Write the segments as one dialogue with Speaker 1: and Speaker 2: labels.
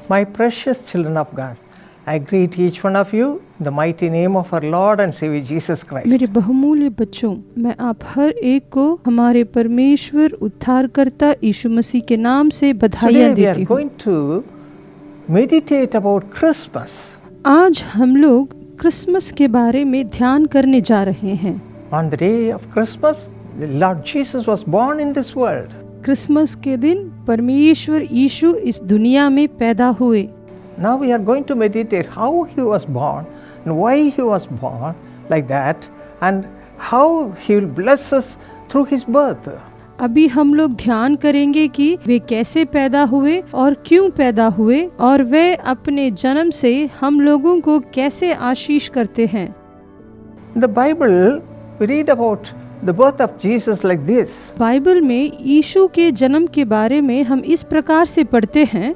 Speaker 1: My precious children of God, I greet each one of you in the mighty name of our Lord and Savior Jesus Christ.
Speaker 2: मेरे बहुमूल्य बच्चों, मैं आप हर एक को हमारे परमेश्वर उद्धारकर्ता यीशु मसीह के नाम से बधाइयाँ
Speaker 1: Today we are
Speaker 2: देती हूँ।
Speaker 1: going to meditate about Christmas.
Speaker 2: आज हम लोग क्रिसमस के बारे में ध्यान करने जा रहे हैं।
Speaker 1: On the day of Christmas, the Lord Jesus was born in this world.
Speaker 2: Christmas के दिन परमेश्वर यीशु इस दुनिया में पैदा हुए।
Speaker 1: Now we are going to meditate how he was born and why he was born like that and how he will bless us through his birth.
Speaker 2: अभी हम लोग ध्यान करेंगे कि वे कैसे पैदा हुए और क्यों पैदा हुए और वे अपने जन्म से हम लोगों को कैसे आशीष करते हैं।
Speaker 1: In the Bible, we read about the birth of Jesus like this.
Speaker 2: Bible में यीशु के जन्म के बारे में हम इस प्रकार से पढ़ते हैं।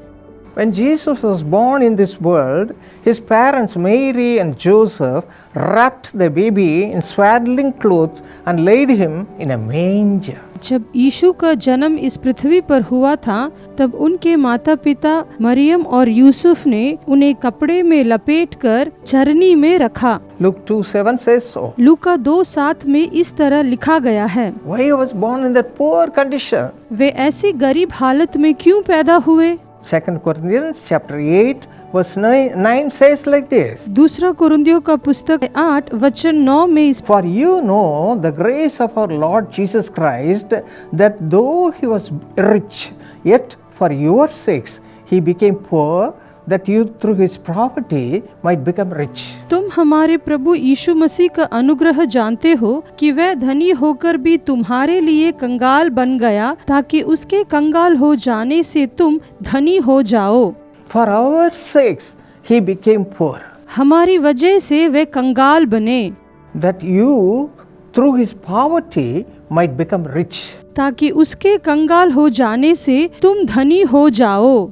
Speaker 1: When Jesus was born in this world, his parents Mary and Joseph wrapped the baby in swaddling clothes and laid him in a manger.
Speaker 2: जब यीशु का जन्म इस पृथ्वी पर हुआ था, तब उनके माता पिता मरियम और यूसुफ ने उन्हें कपड़े में लपेटकर चरनी में रखा।
Speaker 1: Luke 2:7 says so.
Speaker 2: लूका 2:7 में इस तरह लिखा गया है।
Speaker 1: Why he was born in that poor condition?
Speaker 2: वे ऐसी गरीब हालत में क्यों पैदा हुए?
Speaker 1: 2 Corinthians chapter 8 verse 9 says like this.
Speaker 2: दूसरा कुरिन्थियों का पुस्तक 8 वचन 9 में इस
Speaker 1: For you know the grace of our Lord Jesus Christ, that though he was rich, yet for your sakes he became poor, that you through his poverty might become rich.
Speaker 2: तुम हमारे प्रभु यीशु मसीह का अनुग्रह जानते हो कि वह धनी होकर भी तुम्हारे लिए कंगाल बन गया, ताकि उसके कंगाल हो जाने से तुम धनी हो जाओ।
Speaker 1: For our sakes he became poor,
Speaker 2: हमारी वजह से वे कंगाल बने,
Speaker 1: that you through his poverty might become rich.
Speaker 2: ताकि उसके कंगाल हो जाने से तुम धनी हो जाओ।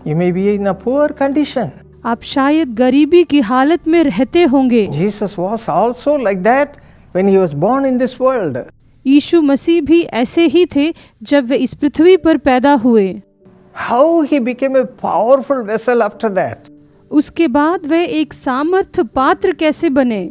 Speaker 1: You may be in a poor condition.
Speaker 2: आप शायद गरीबी की हालत में रहते होंगे।
Speaker 1: Jesus was also like that when he was born in this world.
Speaker 2: यीशु मसीह भी ऐसे ही थे जब वे इस पृथ्वी पर पैदा हुए।
Speaker 1: How he became a powerful vessel after that.
Speaker 2: उसके बाद वे एक सामर्थ पात्र कैसे बने?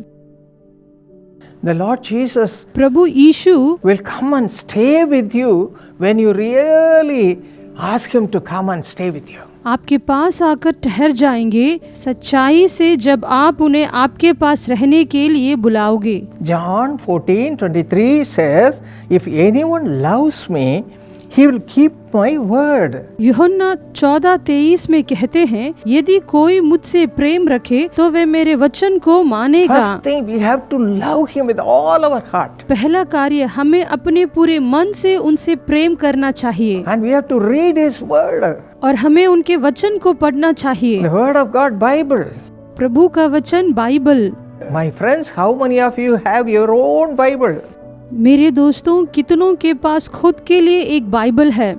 Speaker 1: The Lord Jesus
Speaker 2: Prabhu Yeshu
Speaker 1: will come and stay with you when you really ask him to come and stay with you.
Speaker 2: आपके पास आकर ठहर जाएंगे सच्चाई से, जब आप उन्हें आपके पास रहने के लिए बुलाओगे।
Speaker 1: John 14:23 says, if anyone loves me, he will keep my word.
Speaker 2: यूहन्ना 14:23 में कहते हैं, यदि कोई मुझसे प्रेम रखे तो वे मेरे वचन को मानेगा।
Speaker 1: First thing, we have to love him with all our heart.
Speaker 2: पहला कार्य, हमें अपने पूरे मन से उनसे प्रेम करना चाहिए
Speaker 1: And we have to read his word.
Speaker 2: और हमें उनके वचन को पढ़ना चाहिए।
Speaker 1: The word of God, Bible.
Speaker 2: प्रभु का वचन Bible.
Speaker 1: My friends, how many of you have your own Bible?
Speaker 2: मेरे दोस्तों, कितनों के पास खुद के लिए एक बाइबल है?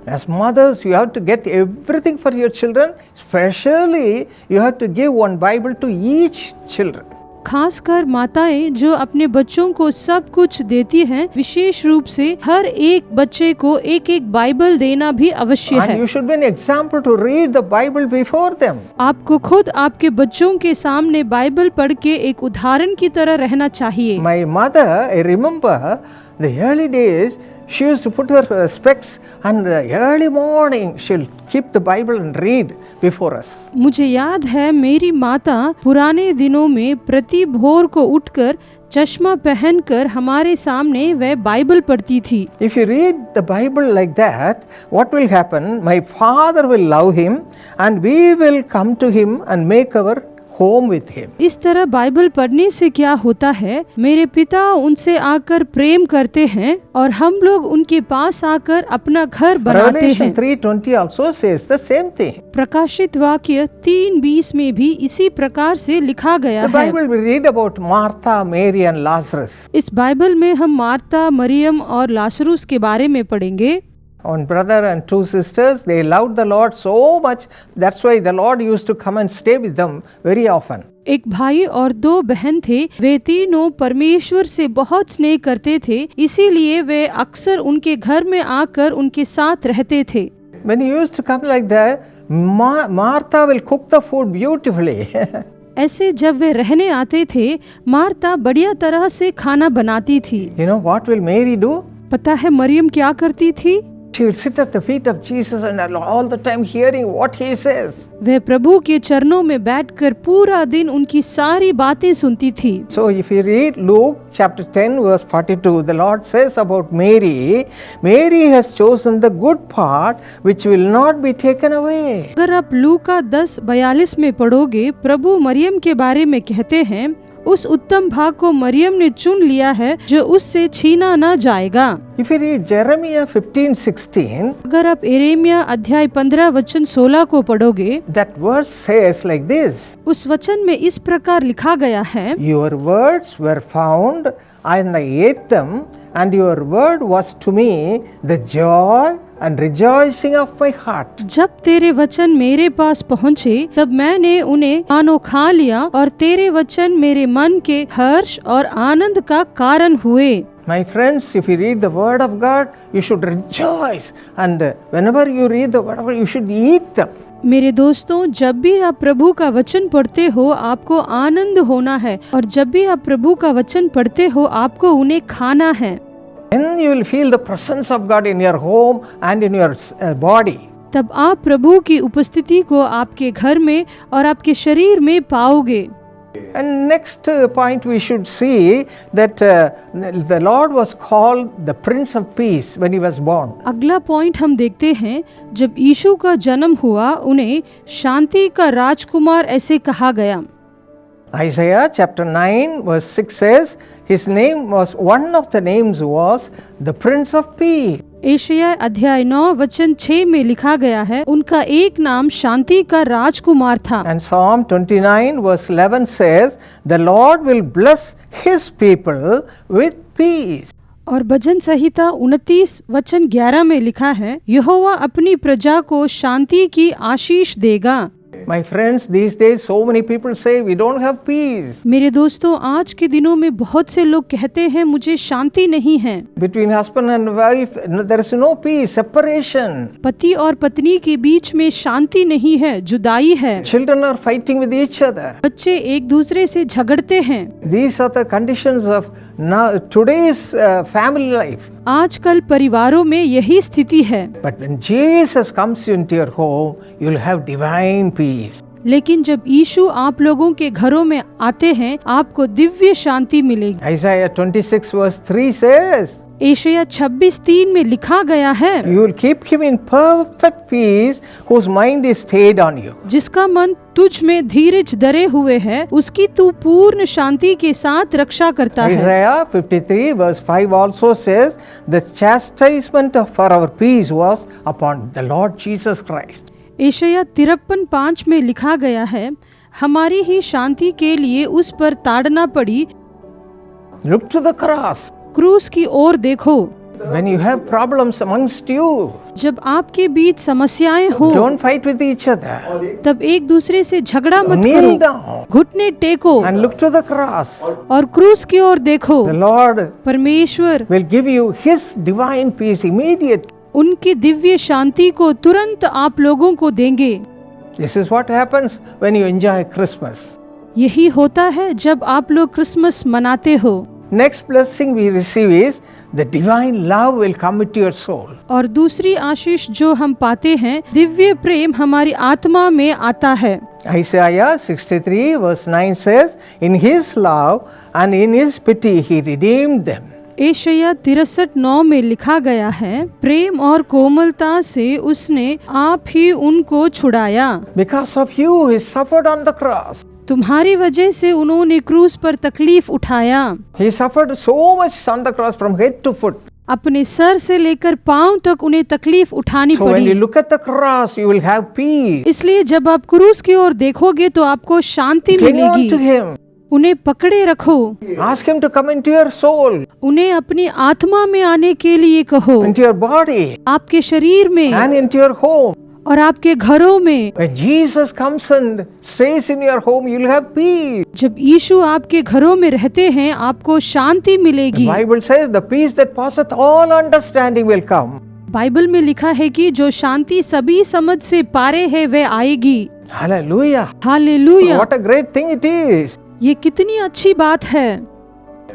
Speaker 1: As mothers, you have to get everything for your children. Especially, you have to give one Bible to each children.
Speaker 2: खासकर माताएं जो अपने बच्चों को सब कुछ देती हैं, विशेष रूप से हर एक बच्चे को एक एक बाइबल देना भी आवश्यक
Speaker 1: And
Speaker 2: है।
Speaker 1: you should be an example to read the Bible before them.
Speaker 2: आपको खुद आपके बच्चों के सामने बाइबल पढ़ के एक उदाहरण की तरह रहना चाहिए।
Speaker 1: My mother, I remember the early days, she used to put her specs and early morning she'll keep the Bible and read before us.
Speaker 2: मुझे याद है, मेरी माता पुराने दिनों में प्रति भोर को उठकर चश्मा पहनकर हमारे सामने वह बाइबल पढ़ती थी।
Speaker 1: If you read the Bible like that, what will happen? My father will love him and we will come to him and make our home with him.
Speaker 2: इस तरह बाइबल पढ़ने से क्या होता है, मेरे पिता उनसे आकर प्रेम करते हैं और हम लोग उनके पास आकर अपना घर बनाते
Speaker 1: Revelation
Speaker 2: हैं।
Speaker 1: 3:20 also says the same thing.
Speaker 2: प्रकाशित वाक्य 3:20 में भी इसी प्रकार से लिखा गया
Speaker 1: The
Speaker 2: है।
Speaker 1: Bible we read about Martha, Mary and Lazarus.
Speaker 2: इस बाइबल में हम मार्ता, मरियम और लासरुस के बारे में पढ़ेंगे।
Speaker 1: One brother and two sisters, they loved the Lord so much, that's why the Lord used to come and stay with them very often.
Speaker 2: एक भाई और दो बहन थे, वे तीनों परमेश्वर से बहुत स्नेह करते थे, इसीलिए वे अक्सर उनके घर में आकर उनके साथ रहते थे।
Speaker 1: When he used to come like that, Martha will cook the food beautifully.
Speaker 2: ऐसे जब वे रहने आते थे, मार्ता बढ़िया तरह से खाना बनाती थी।
Speaker 1: You know what will Mary do?
Speaker 2: पता है मरियम क्या करती थी?
Speaker 1: She will sit at the feet of Jesus and all the time hearing what he says.
Speaker 2: वह प्रभु के चरणों में बैठकर पूरा दिन उनकी सारी बातें सुनती थी।
Speaker 1: So if you read Luke chapter 10 verse 42, the Lord says about Mary, Mary has chosen the good part which will not be taken away.
Speaker 2: अगर आप लूका 10:42 में पढ़ोगे, प्रभु मरियम के बारे में कहते हैं, उस उत्तम भाग को मरियम ने चुन लिया है जो उससे छीना न जाएगा।
Speaker 1: If you read Jeremiah 15:16,
Speaker 2: अगर आप यिर्मयाह अध्याय 15 वचन 16 को पढ़ोगे,
Speaker 1: that verse says like this,
Speaker 2: उस वचन में इस प्रकार लिखा गया है,
Speaker 1: Your words were found and I ate them, and your word was to me the joy and rejoicing of my heart.
Speaker 2: जब तेरे वचन मेरे पास पहुँचे तब मैंने उन्हें मानो खा लिया और तेरे वचन मेरे मन के हर्ष और आनंद का कारण हुए।
Speaker 1: My friends, if you read the word of God, you should rejoice, and whenever you read the word of God, you should eat them.
Speaker 2: मेरे दोस्तों, जब भी आप प्रभु का वचन पढ़ते हो आपको आनंद होना है, और जब भी आप प्रभु का वचन पढ़ते हो आपको उन्हें खाना है।
Speaker 1: Then you will feel the presence of God in your home and in your body.
Speaker 2: तब आप प्रभु की उपस्थिति को आपके घर में और आपके शरीर में पाओगे।
Speaker 1: And next point we should see that the Lord was called the Prince of Peace when he was born.
Speaker 2: अगला पॉइंट हम देखते हैं, जब यीशु का जन्म हुआ उन्हें शांति का राजकुमार ऐसे कहा गया।
Speaker 1: Isaiah chapter 9 verse 6 says his name was, one of the names was the Prince of Peace.
Speaker 2: Asia अध्याय 9 वचन 6 में लिखा गया है, उनका एक नाम शांति का राजकुमार था।
Speaker 1: And Psalm 29 verse 11 says the Lord will bless his people with peace.
Speaker 2: और भजन संहिता 29 वचन 11 में लिखा है, यहोवा अपनी प्रजा को शांति की आशीष देगा।
Speaker 1: My friends, these days so many people say we don't have peace.
Speaker 2: मेरे दोस्तों, आज के दिनों में बहुत से लोग कहते हैं मुझे शांति नहीं है।
Speaker 1: Between husband and wife there is no peace, separation.
Speaker 2: पति और पत्नी के बीच में शांति नहीं है, जुदाई है।
Speaker 1: Children are fighting with each other.
Speaker 2: बच्चे एक दूसरे से झगड़ते हैं।
Speaker 1: These are the conditions of now today's family life.
Speaker 2: आजकल परिवारों में यही स्थिति है।
Speaker 1: But when Jesus comes into your home, you'll have divine peace.
Speaker 2: लेकिन जब यीशु आप लोगों के घरों में आते हैं आपको दिव्य शांति मिलेगी।
Speaker 1: Isaiah 26 verse 3 says,
Speaker 2: एशिया 26:3 में लिखा गया है,
Speaker 1: You will keep him in perfect peace whose mind is stayed on you.
Speaker 2: जिसका मन तुझ में धीरज धरे हुए है उसकी तू पूर्ण शांति के साथ रक्षा करता है।
Speaker 1: Isaiah 53 verse 5 also says, The chastisement for our peace was upon the Lord Jesus Christ.
Speaker 2: Asia 53:5 में लिखा गया है, हमारी ही शांति के लिए उस पर ताड़ना पड़ी।
Speaker 1: Look to the cross.
Speaker 2: क्रूस की ओर देखो।
Speaker 1: When you have problems amongst you,
Speaker 2: जब आपके बीच समस्याएं हो
Speaker 1: don't fight with each other.
Speaker 2: तब एक दूसरे से झगड़ा मत
Speaker 1: Kneel
Speaker 2: करो,
Speaker 1: down
Speaker 2: घुटने टेको
Speaker 1: and look to the cross.
Speaker 2: और क्रूस की ओर देखो।
Speaker 1: The Lord
Speaker 2: परमेश्वर
Speaker 1: will give you his divine peace immediately.
Speaker 2: उनकी दिव्य शांति को तुरंत आप लोगों को देंगे।
Speaker 1: This is what happens when you enjoy Christmas.
Speaker 2: यही होता है जब आप लोग क्रिसमस मनाते हो।
Speaker 1: Next blessing we receive is the divine love will come into your soul.
Speaker 2: और दूसरी आशीष जो हम पाते हैं, दिव्य प्रेम हमारी आत्मा में आता है।
Speaker 1: Isaiah 63 verse 9 says, In his love and in his pity he redeemed them.
Speaker 2: Asia 63:9 में लिखा गया है, प्रेम और कोमलता से उसने आप ही उनको छुड़ाया।
Speaker 1: Because of you he suffered on the cross.
Speaker 2: तुम्हारी वजह से उन्होंने क्रूस पर तकलीफ उठाया।
Speaker 1: He suffered so much on the cross from head to foot.
Speaker 2: अपने सर से लेकर पांव तक उन्हें तकलीफ उठानी
Speaker 1: So when
Speaker 2: पड़ी।
Speaker 1: you look at the cross, you will have peace.
Speaker 2: इसलिए जब आप क्रूस की ओर देखोगे तो आपको शांति
Speaker 1: Cling on
Speaker 2: मिलेगी।
Speaker 1: to him.
Speaker 2: उन्हें पकड़े रखो,
Speaker 1: Ask him to come into your soul,
Speaker 2: उन्हें अपनी आत्मा में आने के लिए कहो,
Speaker 1: into your body,
Speaker 2: आपके शरीर में
Speaker 1: and into your home.
Speaker 2: और आपके घरों में।
Speaker 1: When Jesus comes and stays in your home, you'll have peace.
Speaker 2: जब यीशु आपके घरों में रहते हैं आपको शांति
Speaker 1: The
Speaker 2: मिलेगी।
Speaker 1: Bible says the peace that passeth all understanding will come.
Speaker 2: Bible में लिखा है कि जो शांति सभी समझ से पारे है वह आएगी।
Speaker 1: Hallelujah.
Speaker 2: Hallelujah.
Speaker 1: What a great thing it is.
Speaker 2: ये कितनी अच्छी बात है।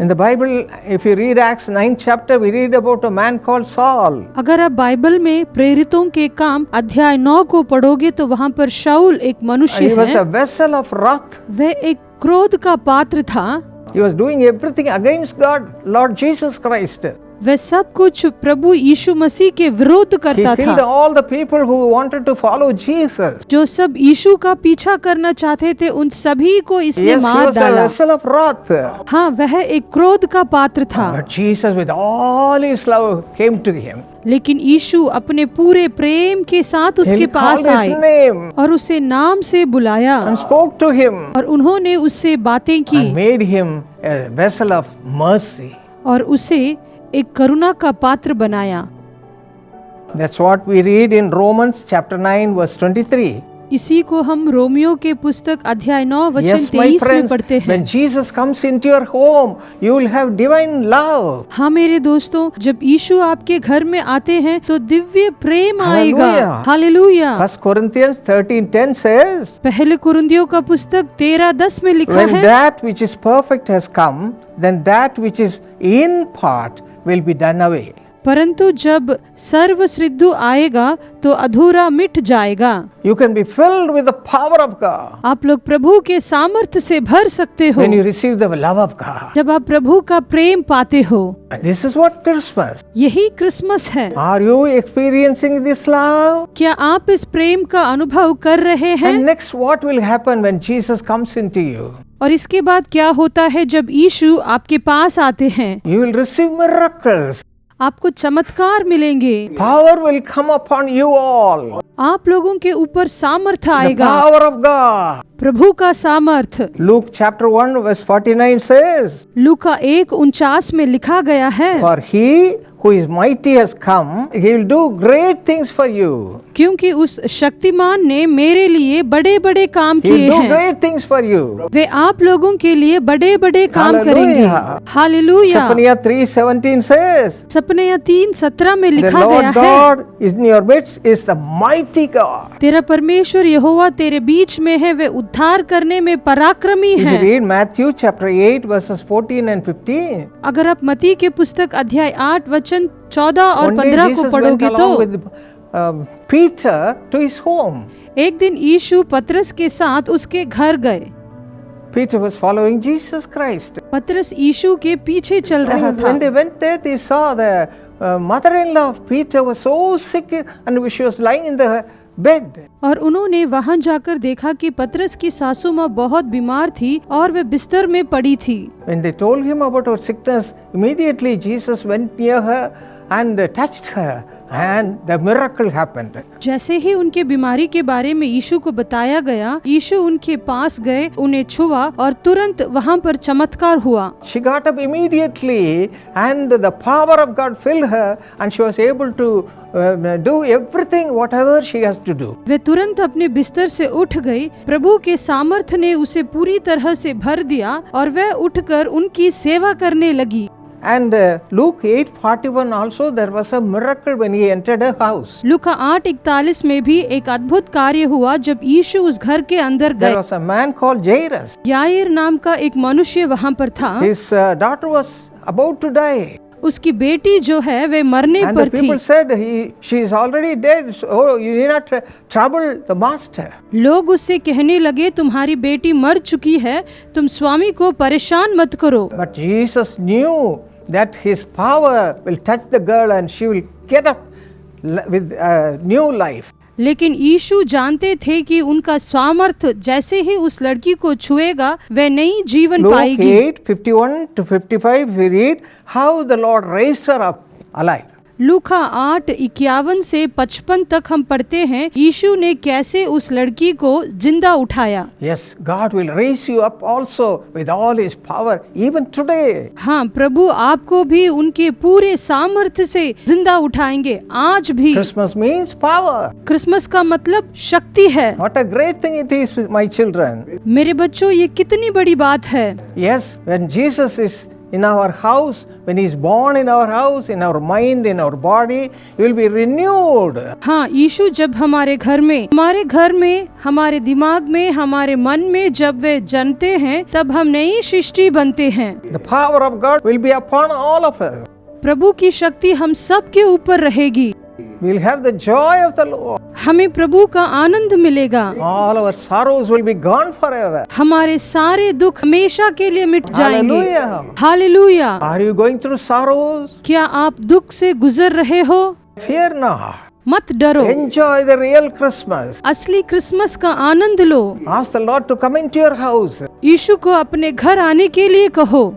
Speaker 1: In the Bible, if you read Acts 9th chapter, we read about a man called Saul.
Speaker 2: अगर आप बाइबल में प्रेरितों के काम अध्याय 9 को पढ़ोगे तो वहाँ पर शाऊल एक
Speaker 1: He
Speaker 2: मनुष्य
Speaker 1: was
Speaker 2: है।
Speaker 1: a vessel of wrath.
Speaker 2: वह एक क्रोध का पात्र था।
Speaker 1: He was doing everything against God, Lord Jesus Christ.
Speaker 2: वह सब कुछ प्रभु यीशु मसीह के विरोध
Speaker 1: He
Speaker 2: करता
Speaker 1: killed
Speaker 2: था।
Speaker 1: all the people who wanted to follow Jesus.
Speaker 2: जो सब यीशु का पीछा करना चाहते थे उन सभी को इसने
Speaker 1: Yes, he
Speaker 2: मार
Speaker 1: was a
Speaker 2: डाला।
Speaker 1: vessel of wrath.
Speaker 2: हाँ, वह एक क्रोध का पात्र था।
Speaker 1: But Jesus, with all his love, came to him.
Speaker 2: लेकिन यीशु अपने पूरे प्रेम के साथ उसके
Speaker 1: He
Speaker 2: पास
Speaker 1: called
Speaker 2: आए
Speaker 1: his name
Speaker 2: और उसे नाम से बुलाया
Speaker 1: and spoke to him
Speaker 2: और उन्होंने उससे बातें की
Speaker 1: and made him a vessel of mercy.
Speaker 2: और उसे एक करुणा का पात्र बनाया।
Speaker 1: That's what we read in Romans chapter 9 verse 23.
Speaker 2: इसी को हम रोमियो के पुस्तक अध्याय 9 वचन
Speaker 1: Yes, my
Speaker 2: 23 में
Speaker 1: friends,
Speaker 2: पढ़ते हैं।
Speaker 1: when Jesus comes into your home, you will have divine love.
Speaker 2: हाँ मेरे दोस्तों, जब यीशु आपके घर में आते हैं तो दिव्य प्रेम आएगा।
Speaker 1: Hallelujah.
Speaker 2: हालेलुया।
Speaker 1: 1 Corinthians 13:10 says,
Speaker 2: पहले कुरिन्थियों का पुस्तक 13:10 में लिखा
Speaker 1: when
Speaker 2: है,
Speaker 1: that which is perfect has come, then that which is in part will be done away.
Speaker 2: परंतु जब सर्वसिद्ध आएगा तो अधूरा मिट जाएगा।
Speaker 1: You can be filled with the power of God
Speaker 2: आप लोग प्रभु के सामर्थ्य से भर सकते हो
Speaker 1: when you receive the love of God.
Speaker 2: जब आप प्रभु का प्रेम पाते हो।
Speaker 1: And this is what Christmas.
Speaker 2: यही क्रिसमस है।
Speaker 1: Are you experiencing this love?
Speaker 2: क्या आप इस प्रेम का अनुभव कर रहे हैं?
Speaker 1: And next, what will happen when Jesus comes into you?
Speaker 2: और इसके बाद क्या होता है जब यीशु आपके पास आते हैं?
Speaker 1: You will receive miracles.
Speaker 2: आपको चमत्कार मिलेंगे।
Speaker 1: Power will come upon you all.
Speaker 2: आप लोगों के ऊपर सामर्थ
Speaker 1: The
Speaker 2: आएगा,
Speaker 1: power of God.
Speaker 2: प्रभु का सामर्थ।
Speaker 1: Luke chapter 1 verse 49 says,
Speaker 2: लूका 1:49 में लिखा गया है,
Speaker 1: for he who is mighty has come, he will do great things for you.
Speaker 2: क्योंकि उस शक्तिमान ने मेरे लिए बड़े बड़े काम
Speaker 1: He will
Speaker 2: किए
Speaker 1: do
Speaker 2: हैं।
Speaker 1: great things for you.
Speaker 2: वे आप लोगों के लिए बड़े बड़े काम करेंगे।
Speaker 1: Hallelujah.
Speaker 2: हालेलुया।
Speaker 1: Zephaniah 3:17 says,
Speaker 2: सपनिया 3:17 में
Speaker 1: the
Speaker 2: लिखा
Speaker 1: Lord
Speaker 2: गया है,
Speaker 1: God is in your midst, is the mighty God.
Speaker 2: तेरा परमेश्वर यहोवा तेरे बीच में है, वे उद्धार करने में पराक्रमी
Speaker 1: If you
Speaker 2: है।
Speaker 1: read Matthew chapter 8 verses 14 and 15,
Speaker 2: अगर आप मत्ती के पुस्तक अध्याय 8 वचन 14 और
Speaker 1: one day
Speaker 2: 15 को
Speaker 1: Jesus went
Speaker 2: पढ़ोगे
Speaker 1: along
Speaker 2: तो
Speaker 1: with Peter to his home.
Speaker 2: एक दिन यीशु पतरस के साथ उसके घर गए।
Speaker 1: Peter was following Jesus Christ.
Speaker 2: पतरस यीशु के पीछे चल रहा
Speaker 1: And
Speaker 2: था।
Speaker 1: when they went there, they saw the mother-in-law of Peter was so sick and she was lying in the bed.
Speaker 2: और उन्होंने वहां जाकर देखा कि पतरस की सासू माँ बहुत बीमार थी और वे बिस्तर में पड़ी थी।
Speaker 1: When they told him about her sickness, immediately Jesus went near her and touched her, and the miracle happened.
Speaker 2: जैसे ही उनके बीमारी के बारे में यीशु को बताया गया, यीशु उनके पास गए, उन्हें छुआ और तुरंत वहां पर चमत्कार हुआ।
Speaker 1: She got up immediately, and the power of God filled her, and she was able to do everything whatever she has to do.
Speaker 2: वे तुरंत अपने बिस्तर से उठ गई। प्रभु के सामर्थ ने उसे पूरी तरह से भर दिया और वह उठकर उनकी सेवा करने लगी।
Speaker 1: And Luke 8:41 also there was a miracle when he entered her house.
Speaker 2: लूका 8:41 में भी एक अद्भुत कार्य हुआ जब यीशु उस घर के अंदर
Speaker 1: There
Speaker 2: गए।
Speaker 1: was a man called Jairus.
Speaker 2: याईर नाम का एक मनुष्य वहां पर था।
Speaker 1: His daughter was about to die.
Speaker 2: उसकी बेटी जो है वे मरने
Speaker 1: And
Speaker 2: पर
Speaker 1: the
Speaker 2: थी।
Speaker 1: people said, she is already dead. So, oh, you need not trouble the master.
Speaker 2: लोग उससे कहने लगे, तुम्हारी बेटी मर चुकी है, तुम स्वामी को परेशान मत करो।
Speaker 1: But Jesus knew that his power will touch the girl and she will get up with new life.
Speaker 2: लेकिन यीशु जानते थे कि उनका सामर्थ जैसे ही उस लड़की को छुएगा वह नई जीवन
Speaker 1: Luke
Speaker 2: पाएगी।
Speaker 1: 8:51 to 55 we read how the Lord raised her up alive.
Speaker 2: लूका 8:51 से 55 तक हम पढ़ते हैं यीशु ने कैसे उस लड़की को जिंदा उठाया।
Speaker 1: Yes, God will raise you up also with all his power even today.
Speaker 2: हाँ, प्रभु आपको भी उनके पूरे सामर्थ्य से जिंदा उठाएंगे आज भी।
Speaker 1: Christmas means power.
Speaker 2: क्रिसमस का मतलब शक्ति है।
Speaker 1: What a great thing it is, my children.
Speaker 2: मेरे बच्चों, ये कितनी बड़ी बात है।
Speaker 1: Yes, when Jesus is in our house, when He is born in our house, in our mind, in our body, He will be renewed.
Speaker 2: हाँ, यीशु जब हमारे घर में, हमारे दिमाग में, हमारे मन में जब वे जन्मते हैं, तब हम नई सृष्टि बनते हैं।
Speaker 1: The power of God will be upon all of us.
Speaker 2: प्रभु की शक्ति हम सब के ऊपर रहेगी।
Speaker 1: We will have the joy of the Lord.
Speaker 2: हमें प्रभु का आनंद मिलेगा।
Speaker 1: All our sorrows will be gone forever.
Speaker 2: हमारे सारे दुख हमेशा के लिए मिट जाएंगे।
Speaker 1: Hallelujah.
Speaker 2: Hallelujah.
Speaker 1: Are you going through sorrows?
Speaker 2: क्या आप दुख से गुजर रहे हो?
Speaker 1: Fear not.
Speaker 2: मत डरो।
Speaker 1: Enjoy the real Christmas.
Speaker 2: असली क्रिसमस का आनंद लो।
Speaker 1: Ask the Lord to come into your house.
Speaker 2: यीशु को अपने घर आने के लिए कहो।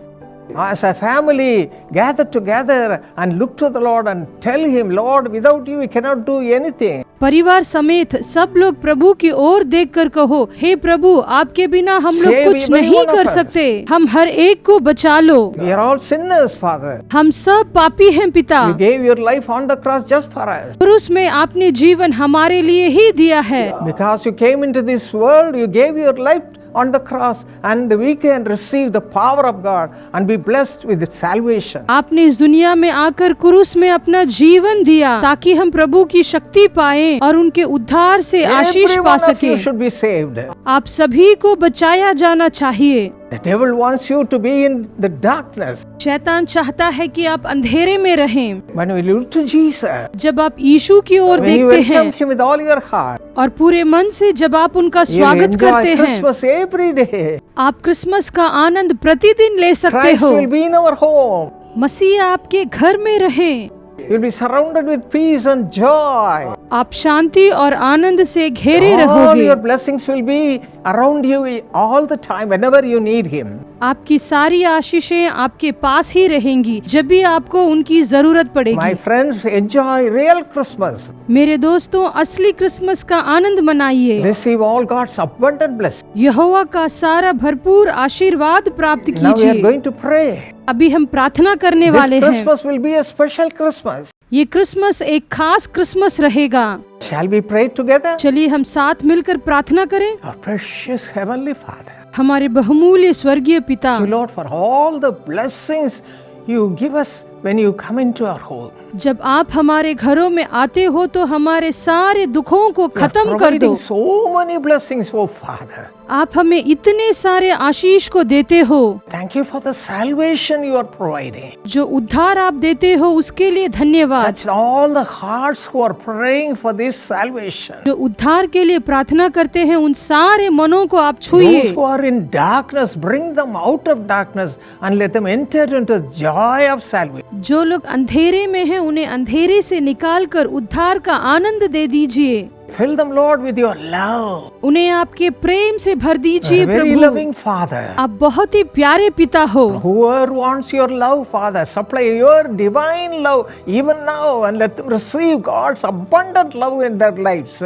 Speaker 1: As a family, gather together and look to the Lord and tell Him, Lord, without you we cannot do anything.
Speaker 2: परिवार समेत सब लोग प्रभु की ओर देखकर कहो, हे प्रभु, आपके बिना हम लोग
Speaker 1: Save
Speaker 2: कुछ
Speaker 1: every
Speaker 2: नहीं
Speaker 1: one of
Speaker 2: कर
Speaker 1: us.
Speaker 2: सकते। हम हर एक को बचा लो।
Speaker 1: We are all sinners, Father.
Speaker 2: हम सब पापी हैं पिता।
Speaker 1: You gave your life on the cross just for us.
Speaker 2: क्रूस में आपने जीवन हमारे लिए ही दिया है।
Speaker 1: Because you came into this world, you gave your life on the cross, and we can receive the power of God and be blessed with salvation.
Speaker 2: आपने इस दुनिया में आकर क्रूस में अपना जीवन दिया ताकि हम प्रभु की शक्ति पाएं और उनके उद्धार से आशीष
Speaker 1: Every
Speaker 2: पा
Speaker 1: one of
Speaker 2: सके।
Speaker 1: you should be saved.
Speaker 2: आप सभी को बचाया जाना चाहिए।
Speaker 1: The devil wants you to be in the darkness.
Speaker 2: शैतान चाहता है कि आप अंधेरे में रहें।
Speaker 1: When we look to Jesus,
Speaker 2: जब आप यीशु की ओर
Speaker 1: when you
Speaker 2: देखते
Speaker 1: welcome
Speaker 2: हैं
Speaker 1: Him with all your heart,
Speaker 2: और पूरे मन से जब आप उनका
Speaker 1: you will
Speaker 2: स्वागत
Speaker 1: enjoy
Speaker 2: करते हैं,
Speaker 1: Christmas every day.
Speaker 2: आप क्रिसमस का आनंद प्रतिदिन ले सकते
Speaker 1: Christ
Speaker 2: हो।
Speaker 1: will be in our home.
Speaker 2: मसीह आपके घर में रहें।
Speaker 1: You'll be surrounded with peace and joy.
Speaker 2: आप शांति और आनंद से घेरे
Speaker 1: All
Speaker 2: रहोगे।
Speaker 1: your blessings will be around you all the time whenever you need Him.
Speaker 2: आपकी सारी आशीषें आपके पास ही रहेंगी जब भी आपको उनकी जरूरत
Speaker 1: My
Speaker 2: पड़ेगी।
Speaker 1: friends, enjoy real Christmas.
Speaker 2: मेरे दोस्तों, असली क्रिसमस का आनंद मनाइए।
Speaker 1: Receive all God's abundant blessings.
Speaker 2: यहोवा का सारा भरपूर आशीर्वाद प्राप्त
Speaker 1: Now we are
Speaker 2: कीजिए।
Speaker 1: going to pray.
Speaker 2: अभी हम प्रार्थना करने
Speaker 1: This
Speaker 2: वाले हैं।
Speaker 1: Christmas will be a special Christmas.
Speaker 2: ये क्रिसमस एक खास क्रिसमस रहेगा।
Speaker 1: Shall we pray together?
Speaker 2: चलिए हम साथ मिलकर प्रार्थना करें।
Speaker 1: Our precious Heavenly Father,
Speaker 2: हमारे बहुमूल्य स्वर्गीय पिता,
Speaker 1: thank you, Lord, for all the blessings you give us when you come into our home.
Speaker 2: जब आप हमारे घरों में आते हो तो हमारे सारे दुखों को
Speaker 1: You are
Speaker 2: खत्म कर दो।
Speaker 1: providing so many blessings, oh Father.
Speaker 2: आप हमें इतने सारे आशीष को देते हो।
Speaker 1: Thank you for the salvation you are providing.
Speaker 2: जो उद्धार आप देते हो उसके लिए धन्यवाद।
Speaker 1: Touch all the hearts who are praying for this salvation.
Speaker 2: जो उद्धार के लिए प्रार्थना करते हैं उन सारे मनों को आप
Speaker 1: Those
Speaker 2: छूइए।
Speaker 1: who are in darkness, bring them out of darkness and let them enter into the joy of salvation.
Speaker 2: जो लोग अंधेरे में हैं उन्हें अंधेरे से निकालकर उद्धार का आनंद दे दीजिए।
Speaker 1: Fill them, Lord, with your love.
Speaker 2: उन्हें आपके प्रेम से भर
Speaker 1: A
Speaker 2: दीजिए
Speaker 1: very
Speaker 2: प्रभु।
Speaker 1: loving Father.
Speaker 2: आप बहुत ही प्यारे पिता हो।
Speaker 1: Whoever wants your love, Father, supply your divine love even now and let them receive God's abundant love in their lives.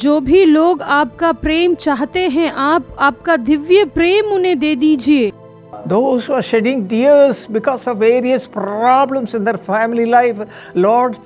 Speaker 2: जो भी लोग आपका प्रेम चाहते हैं, आप आपका दिव्य प्रेम उन्हें दे दीजिए।
Speaker 1: Those who are shedding tears because of various problems in their family life, Lord,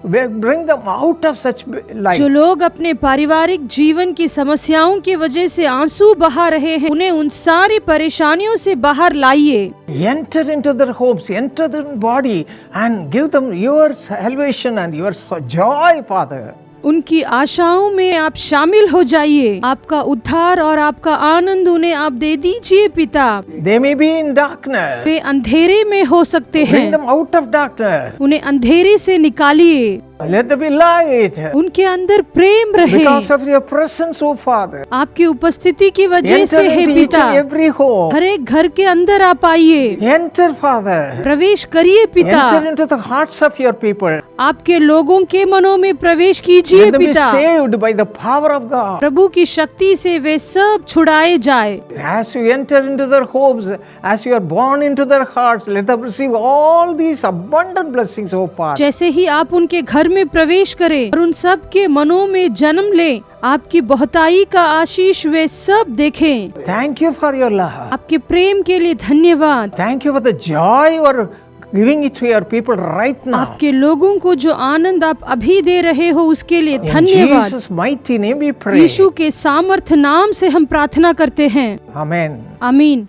Speaker 1: bring them out of such life.
Speaker 2: जो लोग अपने पारिवारिक जीवन की समस्याओं की वजह से आंसू बहा रहे हैं, उन्हें उन सारी परेशानियों से बाहर लाइए।
Speaker 1: Enter into their homes, enter their body and give them your salvation and your joy, Father.
Speaker 2: उनकी आशाओं में आप शामिल हो जाइए। आपका उद्धार और आपका आनंद उन्हें आप दे दीजिए पिता।
Speaker 1: They may be in darkness.
Speaker 2: वे अंधेरे में हो सकते
Speaker 1: Bring
Speaker 2: हैं,
Speaker 1: them out of darkness.
Speaker 2: उन्हें अंधेरे से निकालिए।
Speaker 1: Let there be light.
Speaker 2: उनके अंदर प्रेम रहे।
Speaker 1: Because of your presence, oh Father.
Speaker 2: आपकी उपस्थिति की वजह
Speaker 1: Enter
Speaker 2: से है
Speaker 1: into each
Speaker 2: पिता।
Speaker 1: and every home.
Speaker 2: हर एक घर के अंदर आप आइए,
Speaker 1: Enter, Father.
Speaker 2: प्रवेश करिए पिता।
Speaker 1: Enter into the hearts of your people.
Speaker 2: आपके लोगों के मनों में प्रवेश कीजिए
Speaker 1: Let them be
Speaker 2: पिता।
Speaker 1: saved by the power of God.
Speaker 2: प्रभु की शक्ति से वे सब छुड़ाए जाए।
Speaker 1: As you enter into their homes, as you are born into their hearts, let them receive all these abundant blessings, oh Father.
Speaker 2: जैसे ही आप उनके घर में प्रवेश करें और उन सब के मनों में जन्म लें, आपकी बहुताई का आशीष वे सब देखें।
Speaker 1: Thank you for your love.
Speaker 2: आपके प्रेम के लिए धन्यवाद।
Speaker 1: Thank you for the joy you are giving it to your people right now.
Speaker 2: आपके लोगों को जो आनंद आप अभी दे रहे हो उसके लिए
Speaker 1: In
Speaker 2: धन्यवाद।
Speaker 1: Jesus' mighty name we pray.
Speaker 2: यीशु के सामर्थ नाम से हम प्रार्थना करते हैं।
Speaker 1: Amen.
Speaker 2: आमीन।